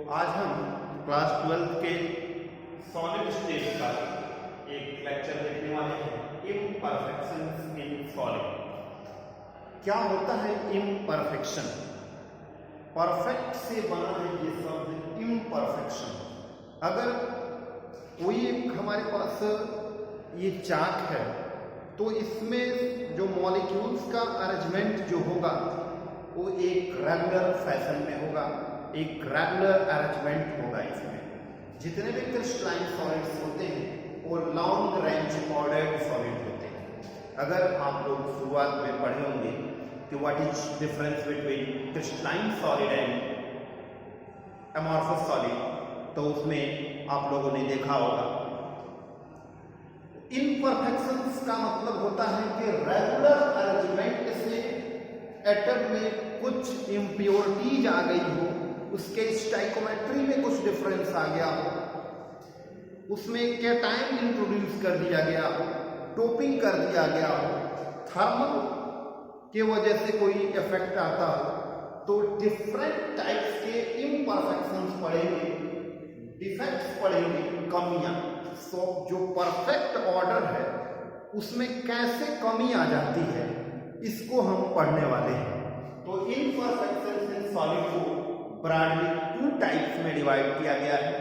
आज हम क्लास 12 के सॉलिड स्टेट का एक लेक्चर देखने वाले हैं, इम्परफेक्शंस इन सॉलिड। क्या होता है इम्परफेक्शन? परफेक्ट से बना है ये शब्द इम्परफेक्शन। अगर कोई हमारे पास ये चाक है तो इसमें जो मॉलिक्यूल्स का अरेंजमेंट जो होगा वो एक रेगुलर फैशन में होगा, एक रेगुलर अरेंजमेंट होगा। इसमें जितने भी क्रिस्टलाइन सॉलिड्स होते हैं वो लॉन्ग रेंज ऑर्डर्ड सॉलिड होते हैं। अगर आप लोग शुरुआत में पढ़े होंगे कि what is difference between crystalline solid and amorphous solid, तो उसमें आप लोगों ने देखा होगा इम्परफेक्शंस का मतलब होता है कि रेगुलर अरेंजमेंट से एटम में कुछ इम्प्योरिटीज आ गई हो, उसके स्टाइकोमेट्री में कुछ डिफरेंस आ गया हो, उसमें कैटायन इंट्रोड्यूस कर दिया गया हो, डोपिंग कर दिया गया हो, थर्मल के वजह से कोई इफेक्ट आता हो, तो डिफरेंट टाइप्स के इम्परफेक्शंस पड़ेंगे, डिफेक्ट्स पड़ेंगे, कमियां। सो जो परफेक्ट ऑर्डर है उसमें कैसे कमी आ जाती है इसको हम पढ़ने वाले हैं। तो इम्परफेक्शंस इन सॉलिड को ब्रॉडली 2 टाइप्स में डिवाइड किया गया है।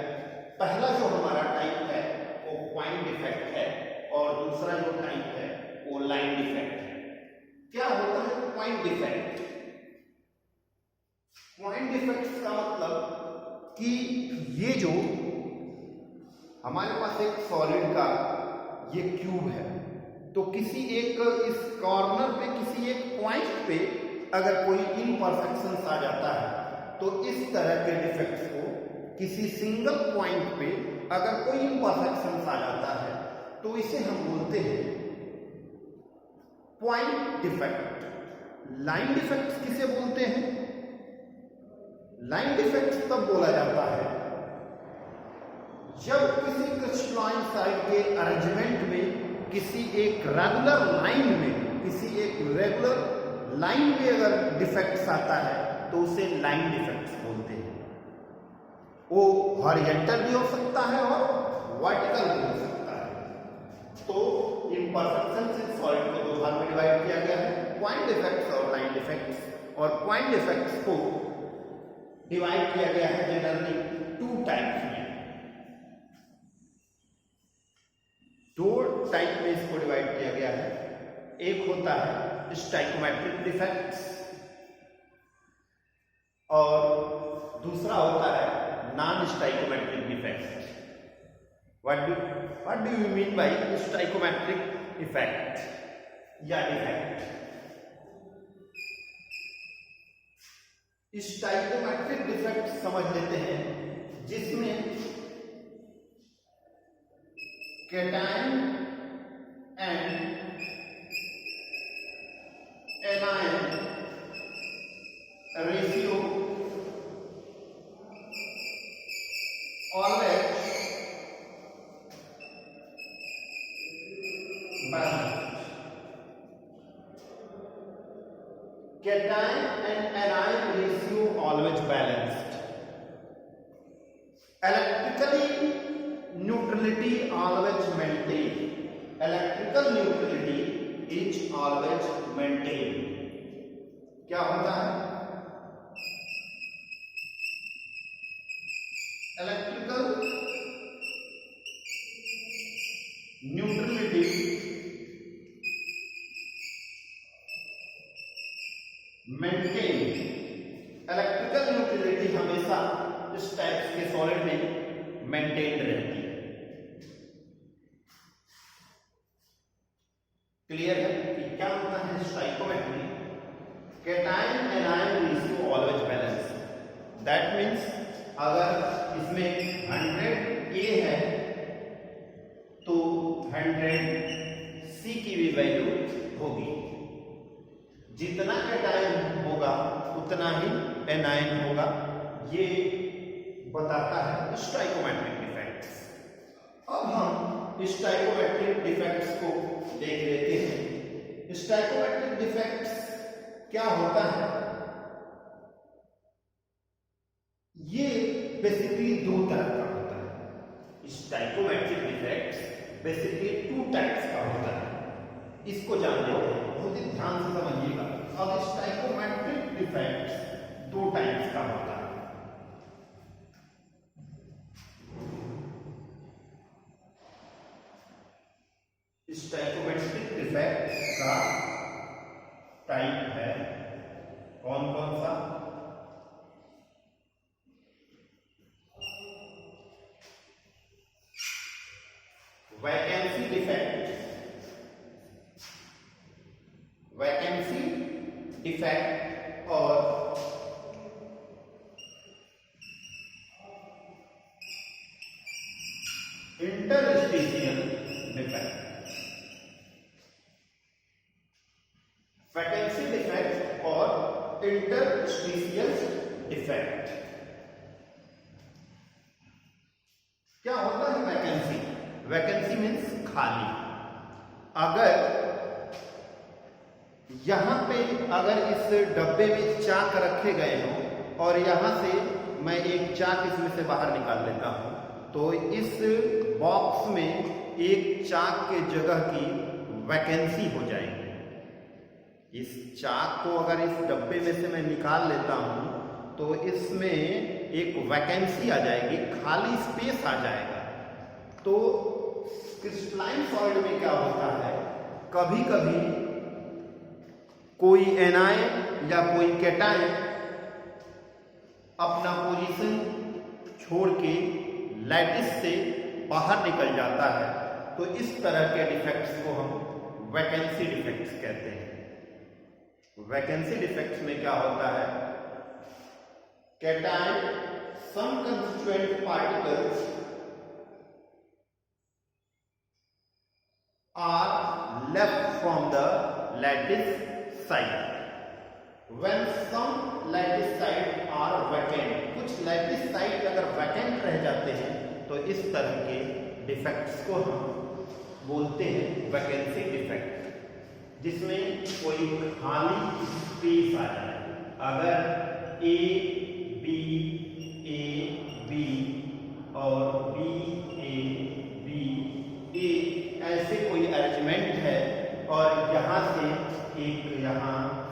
पहला जो हमारा टाइप है वो पॉइंट डिफेक्ट है और दूसरा जो टाइप है वो लाइन डिफेक्ट है। क्या होता है पॉइंट डिफेक्ट? पॉइंट डिफेक्ट का मतलब कि ये जो हमारे पास एक सॉलिड का ये क्यूब है, तो किसी एक इस कॉर्नर पे किसी एक पॉइंट पे अगर कोई इम्परफेक्शंस आ जाता है तो इस तरह के डिफेक्ट्स को किसी सिंगल पॉइंट पे अगर कोई इम्परफेक्शंस आ जाता है तो इसे हम बोलते हैं पॉइंट डिफेक्ट। लाइन डिफेक्ट किसे बोलते हैं? लाइन डिफेक्ट तब बोला जाता है जब किसी क्रिस्टलाइन साइड के अरेंजमेंट में किसी एक रेगुलर लाइन में, किसी एक रेगुलर लाइन में अगर डिफेक्ट्स आता है तो उसे लाइन डिफेक्ट्स बोलते हैं। वो हॉरिजॉन्टल भी हो सकता है और वर्टिकल भी हो सकता है। तो इम्परफेक्शंस इन सॉलिड को 2 भाग में डिवाइड किया गया है, पॉइंट डिफेक्ट्स और लाइन डिफेक्ट्स। और पॉइंट डिफेक्ट्स को डिवाइड किया गया है जनरली 2 टाइप्स में। 2 टाइप में इसको डिवाइड किया गया है। एक होता है स्टाइकोमेट्रिक डिफेक्ट्स और दूसरा होता है non stoichiometric defects. What do you mean bye stoichiometric effect या डिफेक्ट? स्टाइकोमेट्रिक डिफेक्ट समझ लेते हैं जिसमें cation and anion ratio always balanced. Cation and anion ratio always balanced. Electrically neutrality always maintained. Electrical neutrality is always maintained. क्या होता है? Electrical neutrality maintained. Electrical neutrality हमेशा इस टाइप के सॉलिड में मेंटेन रहती है। क्लियर है कि क्या होता है stoichiometry? Cation anion ratio always balance. That means अगर इसमें 100 A है तो 100 C की भी वैल्यू होगी। जितना कैटायन होगा उतना ही एनायन होगा। ये बताता है स्टाइकोमेट्रिक डिफेक्ट्स। अब हम स्टाइकोमेट्रिक डिफेक्ट्स को देख लेते हैं। स्टाइकोमेट्रिक डिफेक्ट्स क्या होता है? ये बेसिकली दो तरह का होता है। Stoichiometric defects basically two types का होता है। इसको जान लेते हैं, बहुत ही ध्यान से समझिएगा। अब स्टाइकोमेट्रिक डिफेक्ट्स दो टाइप्स का होता है। स्टाइकोमेट्रिक डिफेक्ट का टाइप है कौन कौन सा? वैकेंसी डिफेक्ट और इंटरस्टिशियल डिफेक्ट। वैकेंसी डिफेक्ट और इंटरस्टिशियल डिफेक्ट क्या होता है? वैकेंसी मीन्स खाली। अगर यहां पे अगर इस डब्बे में चाक रखे गए हों और यहां से मैं एक चाक इसमें से बाहर निकाल लेता हूं, तो इस बॉक्स में एक चाक के जगह की वैकेंसी हो जाएगी। इस चाक को अगर इस डब्बे में से मैं निकाल लेता हूं तो इसमें एक वैकेंसी आ जाएगी, खाली स्पेस आ जाएगा। तो क्रिस्टलाइन सॉलिड में क्या होता है, कभी कभी कोई एनायन या कोई कैटायन अपना पोजीशन छोड़ के लैटिस से बाहर निकल जाता है, तो इस तरह के डिफेक्ट्स को हम वैकेंसी डिफेक्ट्स कहते हैं। वैकेंसी डिफेक्ट्स में क्या होता है, cation some constituent particles are left from the lattice site. When some lattice site are vacant, कुछ lattice site अगर vacant रह जाते हैं तो इस तरह के डिफेक्ट्स को हम बोलते हैं वैकेंसी डिफेक्ट, जिसमें कोई खाली स्पेस आ जाए। अगर ए बी और बी ए ऐसे कोई अरेंजमेंट है और यहाँ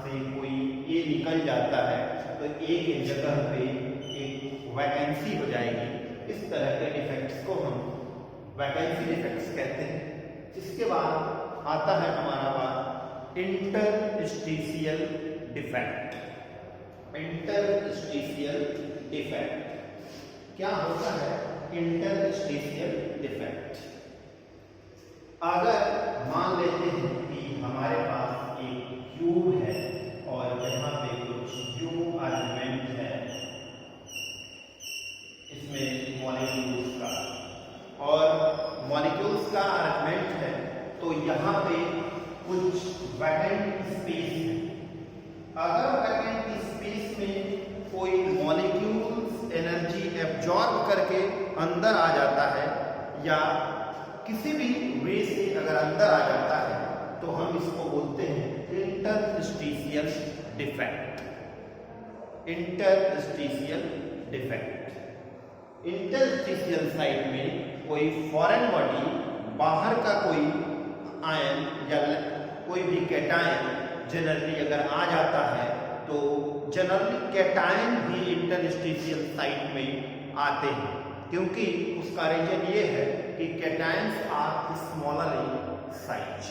से कोई ए निकल जाता है, तो ए के जगह पे एक वैकेंसी हो जाएगी। इस तरह के डिफेक्ट्स को हम वैकेंसी डिफेक्ट्स कहते हैं। इसके बाद आता है हमारा बात इंटरस्टिशियल डिफेक्ट। इंटरस्टिशियल डिफेक्ट क्या होता है? इंटरस्टिशियल डिफेक्ट, अगर मान लेते हैं कि हमारे पास एक क्यूब है और यहाँ पे कुछ क्यूब अरेंजमेंट है, इसमें मॉलिक्यूल्स का और मॉलिक्यूल्स का अरेंजमेंट है, तो यहाँ पे कुछ वैकेंट स्पेस है। अगर वैकेंट स्पेस में कोई मॉलिक्यूल्स एनर्जी एब्जॉर्ब करके अंदर आ जाता है या किसी भी वे से अगर अंदर आ जाता है, तो हम इसको बोलते हैं interstitial defect. Interstitial defect, interstitial site में कोई फॉरेन बॉडी, बाहर का कोई आयन या कोई भी कैटायन जनरली अगर आ जाता है, तो जनरली कैटायन भी इंटरस्टिशियल साइड में आते हैं, क्योंकि उसका रीजन ये है कि cations are smaller in size.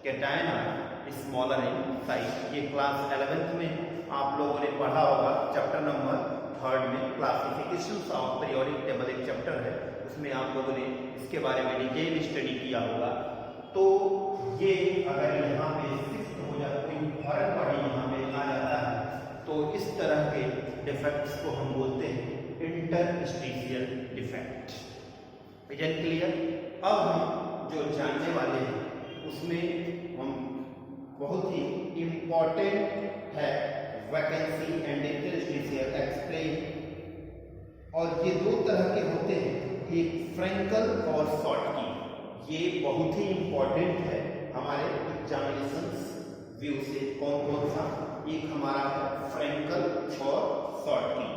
Cation are smaller in size. ये क्लास 11th में आप लोगों ने पढ़ा होगा, चैप्टर नंबर 3 में क्लासिफिकेशन ऑफ पीरियोडिक टेबल एक चैप्टर है, उसमें आप लोगों ने इसके बारे में डिटेल स्टडी किया होगा। तो ये अगर यहाँ पे शिफ्ट हो जाए, कोई फॉरेन बॉडी यहाँ पे आ जाता है, तो इस तरह के डिफेक्ट्स को हम बोलते हैं इंटरस्टिशियल डिफेक्ट। Vision clear? अब हम जो जानने वाले हैं उसमें हम बहुत ही इंपॉर्टेंट है वैकेंसी एंड इंटरस्टिशियल एक्सप्लेन। और ये दो तरह के होते हैं, एक फ्रैंकल और शॉर्टकी। ये बहुत ही इंपॉर्टेंट है हमारे एग्जामिनेशंस व्यू से। कौन कौन सा? एक हमारा है फ्रैंकल और Schottky.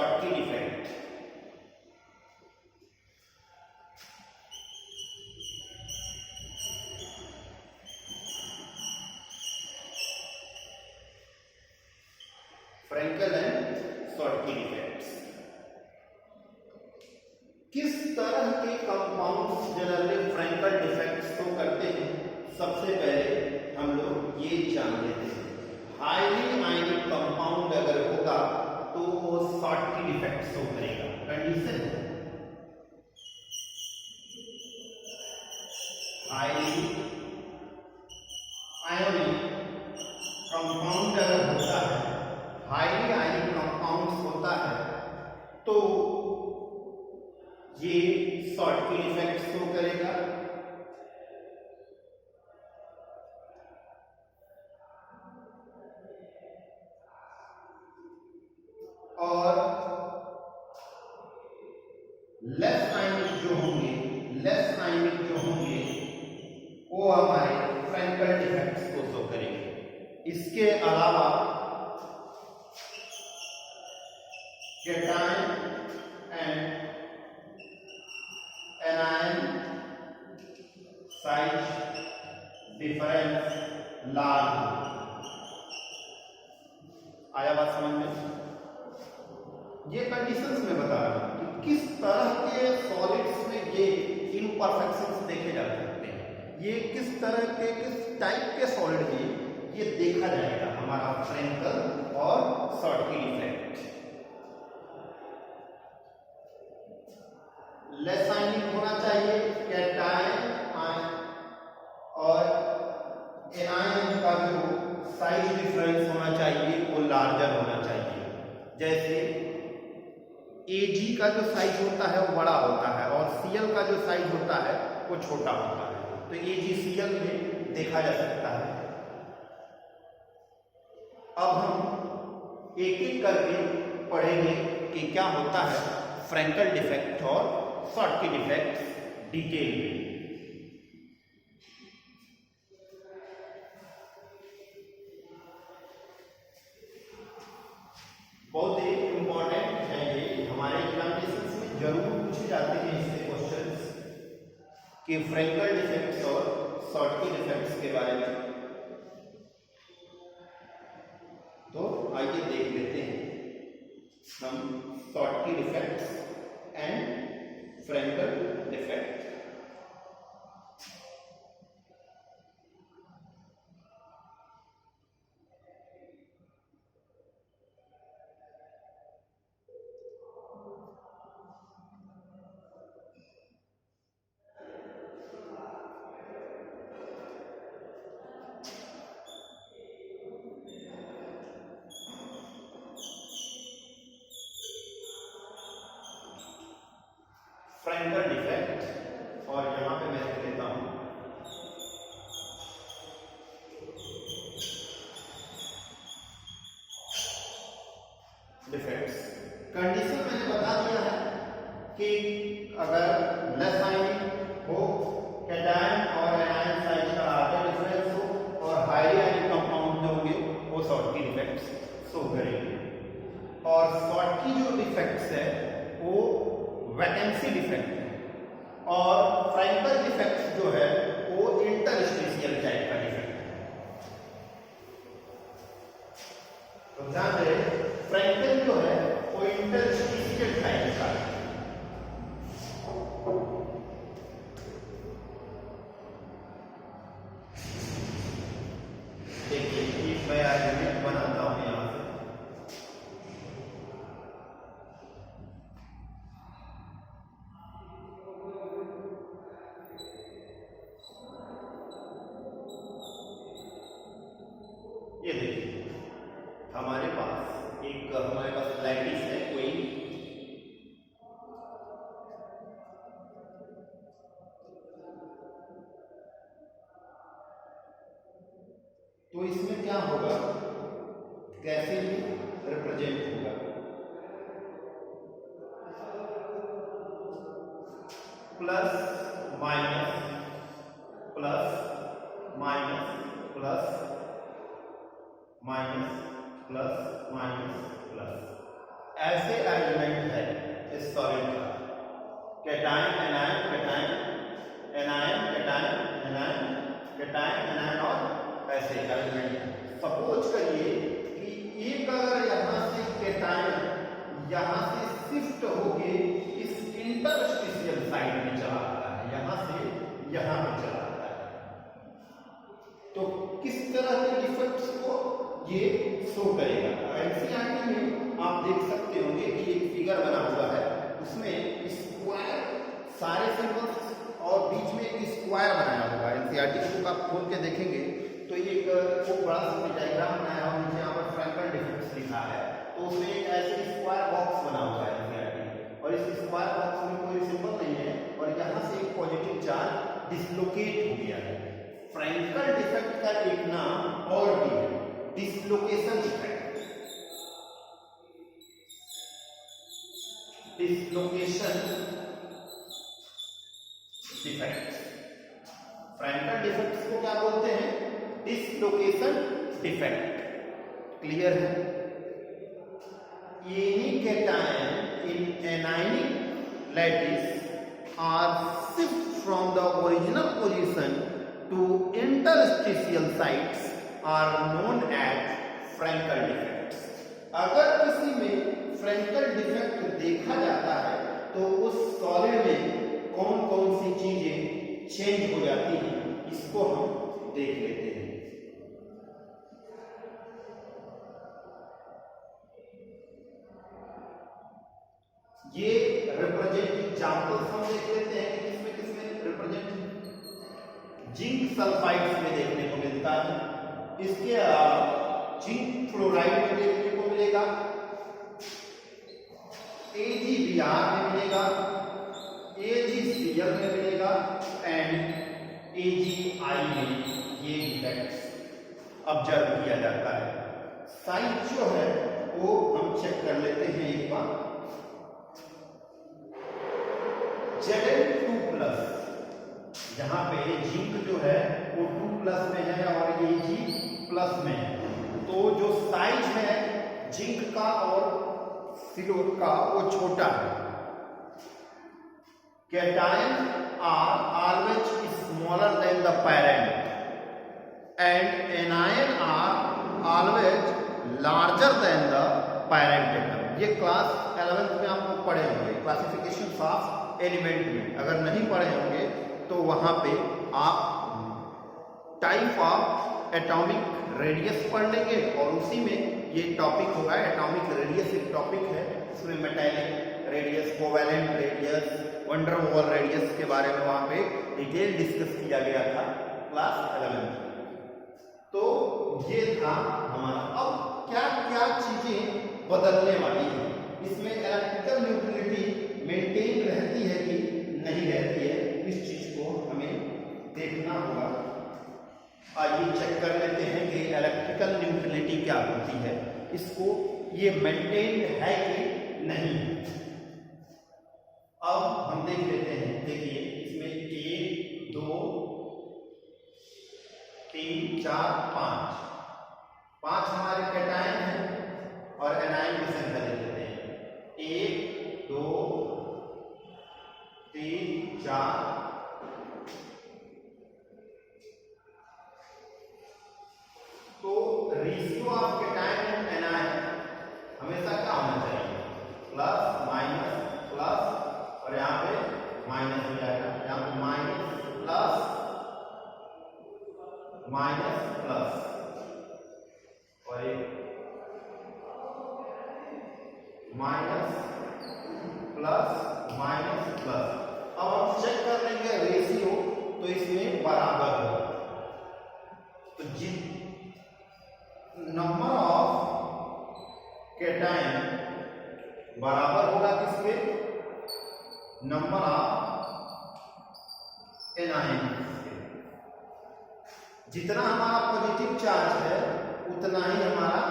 Schottky defect. Frenkel and Schottky defects. किस तरह के कंपाउंड्स जनरली फ्रैंकल डिफेक्ट्स को करते हैं, सबसे पहले हम लोग ये जान लेते हैं। हाईली आयनिक कंपाउंड अगर होगा तो वो शॉटकी डिफेक्ट शो करेगा। कंडीशन हाईली आयनिक कंपाउंड अगर होता है, हाईली आयनिक कंपाउंड होता है तो ये शॉटकी डिफेक्ट शो करेगा। और लेस आयनिक जो होंगे, लेस आयनिक जो होंगे वो हमारे फ्रैंकल डिफेक्ट्स को शो करेंगे। इसके अलावा cation and anion size difference large. आया बात समझ में? ये कंडीशंस में बता रहा हूं कि किस तरह के सॉलिड्स में ये इम्परफेक्शंस देखे जा सकते हैं, ये किस तरह के, किस टाइप के सॉलिड में ये देखा जाएगा हमारा फ्रैंकल और शॉटकी डिफेक्ट। लेस आयनिक होना चाहिए, कैटायन और एनायन का जो साइज डिफरेंस होना चाहिए वो लार्जर होना चाहिए। जैसे Ag का जो साइज होता है वो बड़ा होता है और Cl का जो साइज होता है वो छोटा होता है, तो AgCl में देखा जा सकता है। अब हम एक एक करके पढ़ेंगे कि क्या होता है फ्रैंकल डिफेक्ट और शॉटकी डिफेक्ट डिटेल में। बहुत ही इंपॉर्टेंट है ये, हमारे एग्जामिनेशंस में जरूर पूछे जाते हैं इससे क्वेश्चंस कि फ्रैंकल डिफेक्ट्स और शॉटकी डिफेक्ट्स के बारे में। तो आइए देख लेते हैं हम Schottky defects and Frenkel defect. Frenkel defect, और यहां पे मैं लिख देता हूं डिफेक्ट्स। कंडीशन मैंने बता दिया है कि अगर लेस आयनिक हो, कैटायन और एनायन साइज का लार्जर डिफरेंस हो और हाईली आयनिक कंपाउंड जो होंगे वो शॉटकी डिफेक्ट्स शो करेंगे। और शॉटकी जो डिफेक्ट्स है वो वैकेंसी डिफेक्ट है और फ्रैंकल डिफेक्ट जो है वो इंटरस्टिशियल टाइप का डिफेक्ट है। तो ध्यान दें, फ्रैंकल जो है वो इंटरस्टिशियल टाइप का है। देखिए एक मैं आर्गुमेंट बनाता हूं यहां से। ये देखिए हमारे पास लैटिस है कोई, तो इसमें क्या होगा, कैसे रिप्रेजेंट होगा। Plus minus plus minus plus minus plus minus plus, ऐसे अरेंजमेंट है इस सॉलिड का, cation anion cation anion cation anion cation anion और ऐसे अरेंजमेंट। सपोज करिए कि एक अगर यहाँ से कैटायन यहाँ से शिफ्ट होके इस इंटरस्टिशियल साइड में चला आता है, यहाँ से यहाँ पे चला आता है, तो किस तरह के डिफेक्ट्स को ये शो करेगा। एनसीईआरटी में आप देख सकते होंगे कि एक फिगर बना हुआ है, उसमें स्क्वायर सारे सिंबल्स और बीच में एक स्क्वायर बनाया हुआ है। एनसीईआरटी की बुक आप खोल के देखेंगे तो एक वो बड़ा सा डायग्राम बनाया हुआ है, नीचे यहाँ पर फ्रैंकल डिफेक्ट्स लिखा है, तो उसमें एक ऐसे स्क्वायर बॉक्स बना हुआ है एनसीईआरटी, और इस स्क्वायर बॉक्स में कोई सिंबल नहीं है और यहाँ से एक पॉजिटिव चार्ज डिसलोकेट हो गया है। फ्रैंकल डिफेक्ट का एक नाम और भी है, dislocation defect. Dislocation defect, Frenkel defects को क्या बोलते हैं? Dislocation defect. क्लियर है? Any cation in anionic lattice are shift from the original position to interstitial sites are known as Frankel defects। अगर किसी में फ्रैंकल डिफेक्ट देखा जाता है तो उस सॉलिड में कौन कौन सी चीजें चेंज हो जाती हैं, इसको हम देख लेते हैं। ये रिप्रेजेंट एग्जांपल्स हम देख लेते हैं कि किसमें रिप्रेजेंट जिंक सल्फाइड्स में देखने को मिलता है। इसके अलावा जिंक फ्लोराइड में देखने को मिलेगा, AgBr में मिलेगा, AgCl में मिलेगा एंड AgI में ये डिफेक्ट्स ऑब्जर्व किया जाता है। साइज जो है वो हम चेक कर लेते हैं एक बार। Zn2+, यहाँ पे जिंक जो है वो 2+ में है और Ag+ में है, तो जो साइज है जिंक का और सिलोर का वो छोटा है। Cation are always smaller than the parent and anion are always larger than the parent atom. ये क्लास 11th में आप लोग पढ़े होंगे, क्लासिफिकेशन ऑफ एलिमेंट में। अगर नहीं पढ़े होंगे तो वहां पे आप टाइप ऑफ एटॉमिक रेडियस पढ़ लेंगे और उसी में ये टॉपिक होगा। एटॉमिक रेडियस एक टॉपिक है, इसमें metallic radius, covalent radius, wonder wall radius के बारे में वहां पे डिटेल डिस्कस किया गया था क्लास 11 में। तो ये था हमारा। अब क्या क्या चीजें बदलने वाली है इसमें, इलेक्ट्रिकल न्यूट्रलिटी मेंटेन रहती है कि नहीं रहती है, इस चीज को हमें देखना होगा। आइए चेक कर लेते हैं कि इलेक्ट्रिकल न्यूट्रलिटी क्या होती है, इसको ये मेंटेन है कि नहीं। अब हम देख लेते हैं। देखिए इसमें 1 2 3 4 5 हमारे कैटायन हैं और एनायन की संख्या देख लेते हैं। 1 2 3 4 तो ratio of cation and anion हमेशा क्या होना चाहिए? प्लस माइनस प्लस, और यहाँ पे माइनस हो जाएगा, यहाँ पे माइनस प्लस और एक माइनस प्लस। अब हम चेक कर लेंगे रेशियो, तो इसमें बराबर होगा। तो नंबर ऑफ कैटायन बराबर होगा किसके? Number of anion. जितना हमारा पॉजिटिव चार्ज है उतना ही हमारा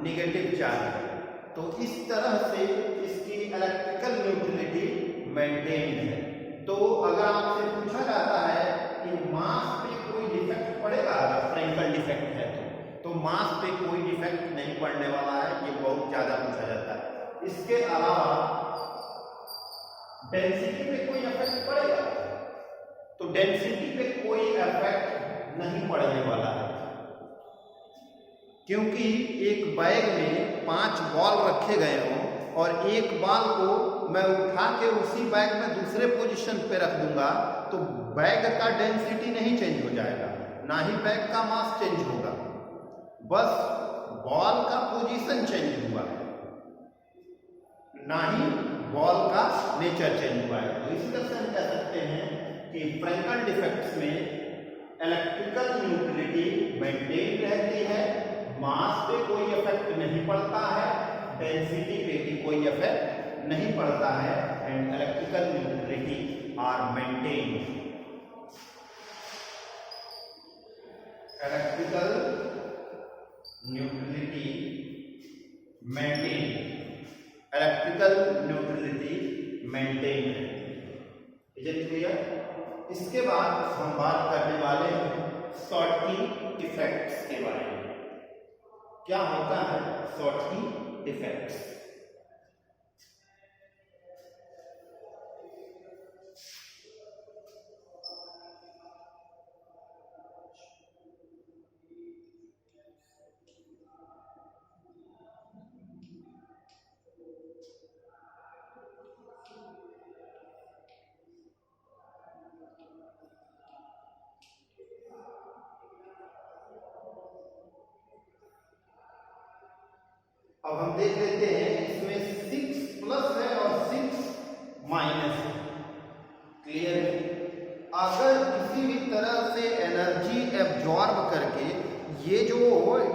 नेगेटिव चार्ज है। तो इस तरह से इसकी इलेक्ट्रिकल न्यूट्रलिटी मेंटेन है। तो अगर आपसे पूछा जाता है कि मास पे कोई डिफेक्ट पड़ेगा, अगर फ्रैंकल डिफेक्ट है तो मास पे कोई डिफेक्ट नहीं पड़ने वाला है, ये बहुत ज्यादा पूछा जाता है। इसके अलावा डेंसिटी पे कोई इफेक्ट पड़ेगा? तो डेंसिटी पे कोई इफेक्ट नहीं पड़ने वाला है, क्योंकि एक बैग में 5 बॉल रखे गए हों और एक बॉल को मैं उठा के उसी बैग में दूसरे पोजीशन पे रख दूंगा तो बैग का डेंसिटी नहीं चेंज हो जाएगा, ना ही बैग का मास चेंज होगा, बस बॉल का पोजीशन चेंज हुआ है, ना ही बॉल का नेचर चेंज हुआ है। तो इसी तरह से हम कह सकते हैं कि फ्रैंकल डिफेक्ट्स में इलेक्ट्रिकल न्यूट्रलिटी मेंटेन रहती है, मास पे कोई इफेक्ट नहीं पड़ता है, डेंसिटी पे भी कोई इफेक्ट नहीं पड़ता है, and electrical neutrality are maintain. Electrical neutrality maintain, electrical neutrality maintain है। Is it clear? इसके बाद हम बात करने वाले हैं शॉर्टकी इफेक्ट्स के बारे में। क्या होता है शॉर्टकी इफेक्ट्स? अब हम देख लेते हैं, इसमें 6 प्लस है और 6 माइनस है। क्लियर है? अगर किसी भी तरह से एनर्जी एब्जॉर्ब करके ये जो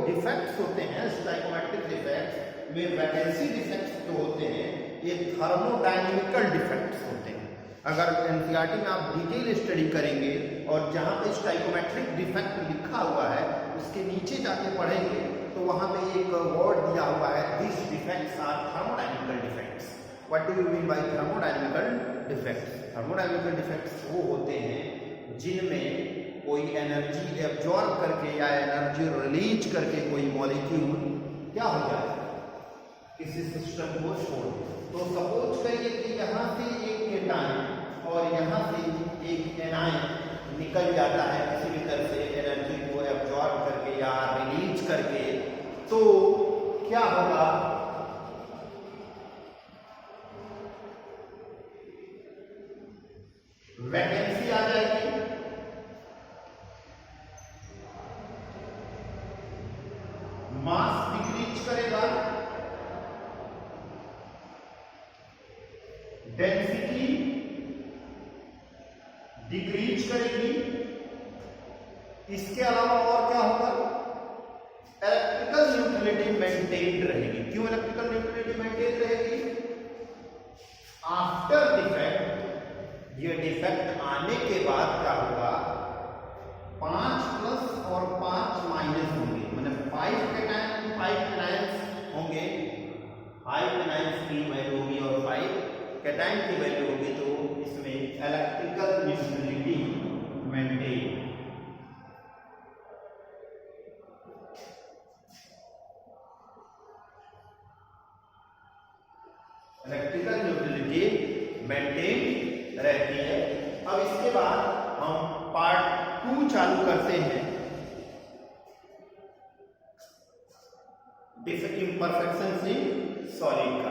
डिफेक्ट्स होते हैं स्टाइकोमेट्रिक डिफेक्ट्स में, वैकेंसी डिफेक्ट्स जो होते हैं ये थर्मोडायनेमिकल डिफेक्ट्स होते हैं। अगर एनसीईआरटी में आप डिटेल स्टडी करेंगे और जहां पे स्टाइकोमेट्रिक डिफेक्ट लिखा हुआ है उसके नीचे जाके पढ़ेंगे तो वहां पे एक वर्ड दिया हुआ है, this defects are thermodynamical defects. What do you mean by thermodynamical defects? Thermodynamical defects वो होते हैं जिनमें कोई एनर्जी एब्जॉर्ब करके या एनर्जी रिलीज करके कोई मॉलिक्यूल क्या हो जाए, किसी सिस्टम को छोड़ दे। तो सपोज करिए कि यहाँ से एक केटायन और यहाँ से एक एनायन निकल जाता है किसी भी तरह से एनर्जी को एब्जॉर्ब करके या रिलीज करके, तो क्या होगा? वैकेंसी आ जाएगी, मास डिक्रीज करेगा, डेंसिटी डिक्रीज करेगी। इसके अलावा और क्या होगा? इलेक्ट्रिकल न्यूट्रलिटी मेंटेन रहेगी। क्यों इलेक्ट्रिकल न्यूट्रलिटी मेंटेन रहेगी? आफ्टर डिफेक्ट, ये डिफेक्ट आने के बाद क्या होगा? 5 प्लस और 5 माइनस होंगे, मतलब 5 कैटायन 5 एनायंस होंगे, 5 एनायंस की वैल्यू होगी और 5 कैटायन की वैल्यू होगी, तो इसमें electrical neutrality maintain. Electrical neutrality maintain रहती है। अब इसके बाद हम पार्ट 2 चालू करते हैं, इम्परफेक्शंस इन सॉलिड का।